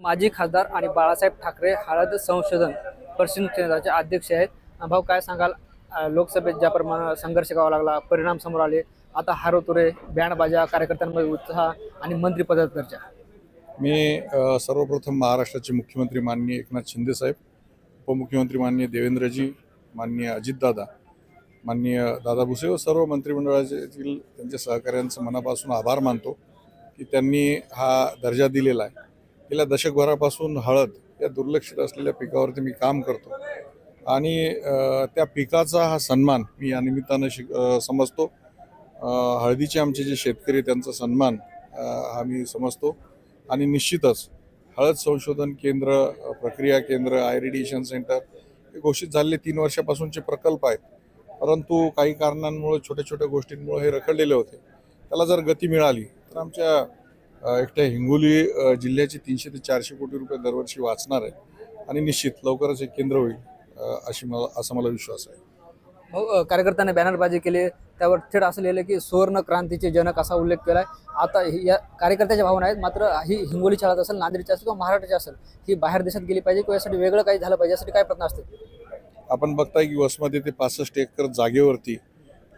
माजी खासदार आणि बाळासाहेब ठाकरे हळद संशोधन प्रशिक्षण केंद्राचे अध्यक्ष आहेत. भाऊ, काय सांगाल? लोकसभेत ज्या प्रमाणे संघर्ष करावा लागला, परिणाम समोर आले, आता हारोतुरे, बँडबाजा, कार्यकर्त्यांमध्ये उत्साह आणि मंत्रिपदात चर्चा. मी सर्वप्रथम महाराष्ट्राचे मुख्यमंत्री माननीय एकनाथ शिंदे साहेब, उपमुख्यमंत्री माननीय देवेंद्रजी, माननीय अजितदादा, माननीय दादा भुसे व सर्व मंत्रिमंडळातील त्यांच्या सहकाऱ्यांचं मनापासून आभार मानतो की त्यांनी हा दर्जा दिलेला आहे. गेल्या दशकभरापासून हळद या दुर्लक्षित असलेल्या पिकावरती मी काम करतो आणि त्या पिकाचा हा सन्मान मी या निमित्तानं समजतो. हळदीचे आमचे जे शेतकरी त्यांचा सन्मान हा मी समजतो आणि निश्चितच हळद संशोधन केंद्र, प्रक्रिया केंद्र, आयरिडिएशन सेंटर हे घोषित झालेले 3 वर्षापासूनचे प्रकल्प आहेत, परंतु काही कारणांमुळे छोट्या छोट्या गोष्टींमुळे हे रखडलेले होते. त्याला जर गती मिळाली तर आमच्या एकट्या हिंगोली जिल्ह्याची 300 ते 400 कोटी रुपये दरवर्षी वाचणार आहे आणि निश्चित लवकरच एक केंद्र होईल असा मला विश्वास आहे. कार्यकर्त्यांनी बॅनरबाजी केली, त्यावर थेट असं लिहिलं की सुवर्ण क्रांतीचे जनक असा उल्लेख केलाय. आता या कार्यकर्त्याच्या भावना आहेत, मात्र ही हिंगोलीची हळद असेल, नांदेडची असेल किंवा महाराष्ट्राची असेल, ही बाहेर देशात गेली पाहिजे किंवा यासाठी वेगळं काही झालं पाहिजे, यासाठी काय प्रयत्न असतील? आपण बघताय की वसमत येथे 65 एकर जागेवरती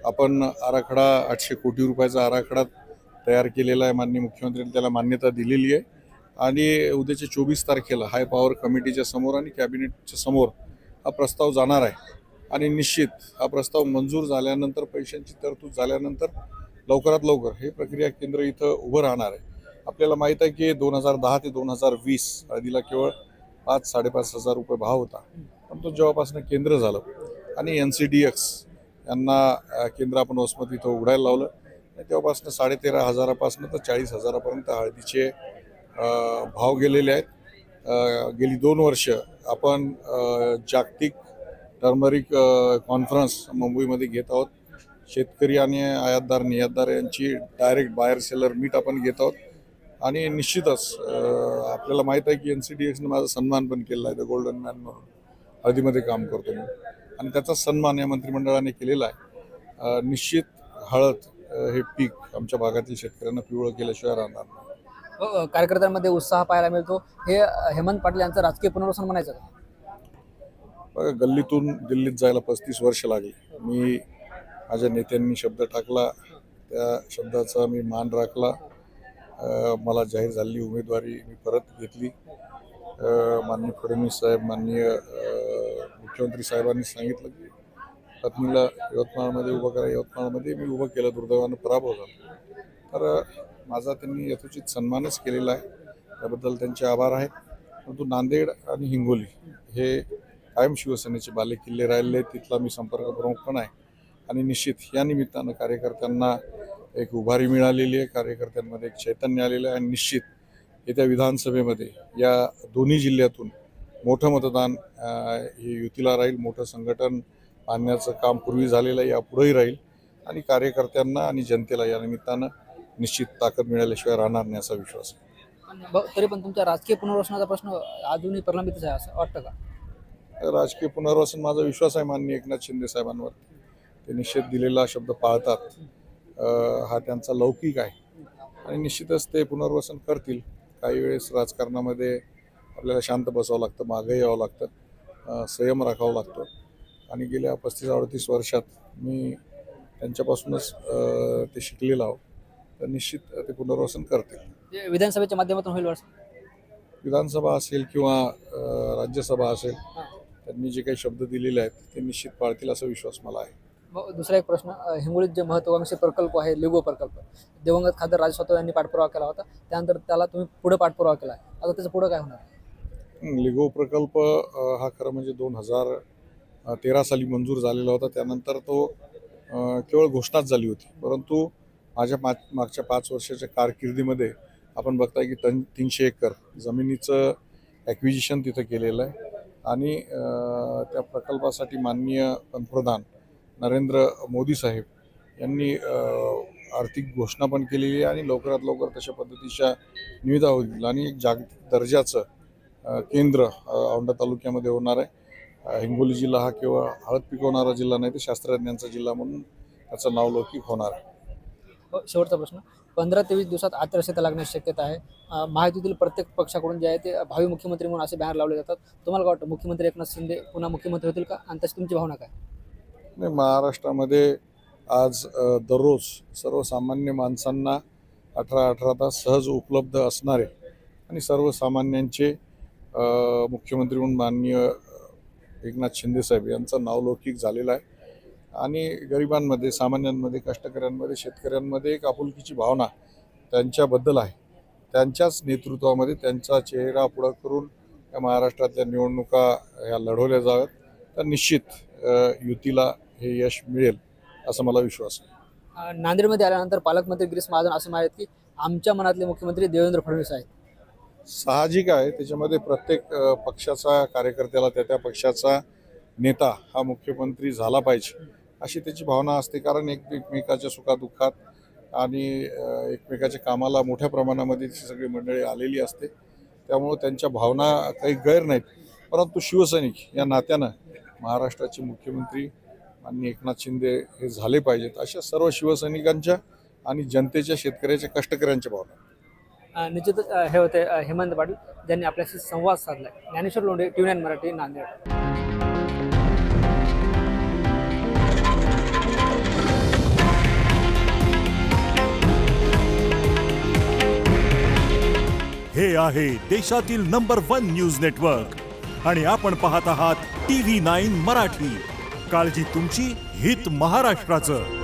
आपण आराखडा 800 कोटी रुपयाचा आराखडा तयार केलेला आहे. माननीय मुख्यमंत्र्यांनी त्याला मान्यता दिलेली आहे आणि उद्याच्या 24 तारखेला हाय पॉवर कमिटीच्या समोर आणि कॅबिनेटच्या समोर हा प्रस्ताव जाणार आहे आणि निश्चित हा प्रस्ताव मंजूर झाल्यानंतर, पैशांची तरतूद झाल्यानंतर लवकरात लवकर हे प्रक्रिया केंद्र इथं उभं राहणार आहे. आपल्याला माहीत आहे की 2010 ते 2020 हळदीला केवळ 5-5.5 हजार रुपये भाव होता, पण तो जेव्हापासून केंद्र झालं आणि NCDX यांना केंद्र आपण वसमत इथं उघडायला लावलं, तेव्हापासून 13.5 हजारापासून तर 40 हजारापर्यंत हळदीचे भाव गेलेले आहेत. गेली 2 वर्ष आपण जागतिक टर्मरिक कॉन्फरन्स मुंबईमध्ये घेत आहोत. शेतकरी आणि आयातदार निर्यातदार यांची डायरेक्ट बायर सेलर मीट आपण घेत आहोत आणि निश्चितच आपल्याला माहीत आहे की NCDXने माझा सन्मान पण केला आहे. द गोल्डन मॅन म्हणून हळदीमध्ये काम करतो मी आणि त्याचा सन्मान या मंत्रिमंडळाने केलेला आहे. निश्चित हळद हे पीक आमच्या भागातील शेतकऱ्यांना पिवळं केल्याशिवाय राहणार नाही. कार्यकर्त्यांमध्ये उत्साह पाहायला मिळतो. हे हेमंत पाटील यांचं राजकीय पुनर्वसन म्हणायचं का? बघा, गल्लीतून दिल्लीत जायला 35 वर्ष लागली. मी माझ्या नेत्यांनी शब्द टाकला, त्या शब्दाचा मी मान राखला. मला जाहीर झालेली उमेदवारी मी परत घेतली. माननीय फडणवीस साहेब, माननीय मुख्यमंत्री साहेबांनी सांगितलं की पत्नीला यवतमाळमध्ये उभं करा. यवतमाळमध्ये मी उभं केलं, दुर्दैवानं पराभव झाला. तर माझा त्यांनी यथोचित सन्मानच केलेला आहे, त्याबद्दल त्यांचे आभार आहेत. परंतु नांदेड आणि हिंगोली हे कायम शिवसेनेचे बालेकिल्ले राहिले, तिथला मी संपर्क प्रमुख पण आहे आणि निश्चित या निमित्तानं कार्यकर्त्यांना एक उभारी मिळालेली आहे, कार्यकर्त्यांमध्ये एक चैतन्य आलेलं आहे आणि निश्चित येत्या विधानसभेमध्ये या दोन्ही जिल्ह्यातून मोठं मतदान हे युतीला राहील. मोठं संघटन आणण्याचं काम पूर्वी झालेलं आहे, यापुढेही राहील आणि कार्यकर्त्यांना आणि जनतेला या निमित्तानं निश्चित ताकद मिळाल्याशिवाय राहणार नाही असा विश्वास आहे. तरी पण तुमच्या राजकीय पुनर्वसनाचा प्रश्न अजूनही प्रलंबितच आहे असं वाटतं का? राजकीय पुनर्वसन माझा विश्वास आहे माननीय एकनाथ शिंदे साहेबांवर. ते निश्चित दिलेला शब्द पाळतात. हा त्यांचा लौकिक आहे आणि निश्चितच ते पुनर्वसन करतील. काही वेळेस राजकारणामध्ये आपल्याला शांत बसावं लागतं, मागे यावं लागतं, संयम राखावा लागतो आणि गेल्या 35-38 वर्षात मी त्यांच्यापासूनच ते शिकलेलो आहोत. तर निश्चित ते पुनर्वसन करतील. विधानसभेच्या माध्यमातून होईल वाटतं? विधानसभा असेल किंवा राज्यसभा असेल, त्यांनी जे काही शब्द दिलेले आहेत ते निश्चित पाळतील असा विश्वास मला आहे. दुसरा एक प्रश्न, हिंगोलीत जे महत्त्वाकांक्षी प्रकल्प आहे, लिगो प्रकल्प, दिवंगत खासदार राज सातव यांनी पाठपुरावा केला होता, त्यानंतर त्याला तुम्ही पुढे पाठपुरावा केला आहे. आता त्याचं पुढं काय होणार? लिगो प्रकल्प हा खरं म्हणजे 2013 साली मंजूर झालेला होता. त्यानंतर तो केवळ घोषणाच झाली होती, परंतु माझ्या मागच्या 5 वर्षाच्या कारकिर्दीमध्ये आपण बघताय की 300 एकर जमिनीचं ॲक्विजिशन तिथं केलेलं आहे आणि त्या प्रकल्पासाठी माननीय पंतप्रधान नरेंद्र मोदी साहेब यांनी आर्थिक घोषणा पण केलेली आहे आणि लवकरात लवकर तशा पद्धतीच्या निविदा होतील आणि एक जागतिक दर्जाचं केंद्र औंढा तालुक्यामध्ये होणार आहे. हिंगोली जिल्हा हा केवळ हळद पिकवणारा जिल्हा नाही, तर शास्त्रज्ञांचा जिल्हा म्हणून त्याचं नावलौकिक होणार आहे. शेवटचा प्रश्न, 15 ते 20 दिवसात आचारसंहिता लागण्याची शक्यता आहे. महायुतीतील प्रत्येक पक्षाकडून जे आहे ते भावी मुख्यमंत्री म्हणून असे बॅनर लावले जातात. तुम्हाला काय वाटतं, मुख्यमंत्री एकनाथ शिंदे पुन्हा मुख्यमंत्री होतील का, आणि तशी तुमची भावना काय? नाही, महाराष्ट्रामध्ये आज दररोज सर्वसामान्य माणसांना 18 तास सहज उपलब्ध असणारे आणि सर्वसामान्यांचे मुख्यमंत्री म्हणून माननीय एकनाथ शिंदेसाहेब यांचा नावलौकिक झालेला आहे. आणि गरिबांमध्ये, सामान्यांमध्ये, कष्टकऱ्यांमध्ये, शेतकऱ्यांमध्ये एक आपुलकीची भावना त्यांच्याबद्दल आहे. त्यांच्याच नेतृत्वामध्ये त्यांचा चेहरा पुढं करून या महाराष्ट्रातल्या निवडणुका ह्या लढवल्या जाव्यात, तर निश्चित युतीला हे यश मिळेल असा मला विश्वास आहे. नांदेडमध्ये आल्यानंतर पालकमंत्री गिरीश महाजन असं म्हणाले की आमच्या मनातले मुख्यमंत्री देवेंद्र फडणवीस आहेत. साहजिक आहे, त्याच्यामध्ये प्रत्येक पक्षाचा कार्यकर्त्याला त्या पक्षाचा नेता हा मुख्यमंत्री झाला पाहिजे अशी त्याची भावना असते. कारण एकमेकाच्या सुखादुःखात आणि एकमेकाच्या कामाला मोठ्या प्रमाणामध्ये सगळी मंडळी आलेली असते. त्यामुळं त्यांच्या भावना काही गैर नाहीत. परंतु शिवसैनिक या नात्यानं महाराष्ट्राचे मुख्यमंत्री माननीय एकनाथ शिंदे हे झाले पाहिजेत अशा सर्व शिवसैनिकांच्या आणि जनतेच्या, शेतकऱ्याच्या, कष्टकऱ्यांच्या भावना. निश्चितच हे होते हेमंत पाटील, ज्यांनी आपल्याशी संवाद साधला. ज्ञानेश्वर लोंढे, TV9 मराठी, नांदेड. हे आहे देशातील नंबर 1 न्यूज नेटवर्क आणि आपण पाहत आहात TV9 मराठी. काळजी तुमची, हित महाराष्ट्राचं.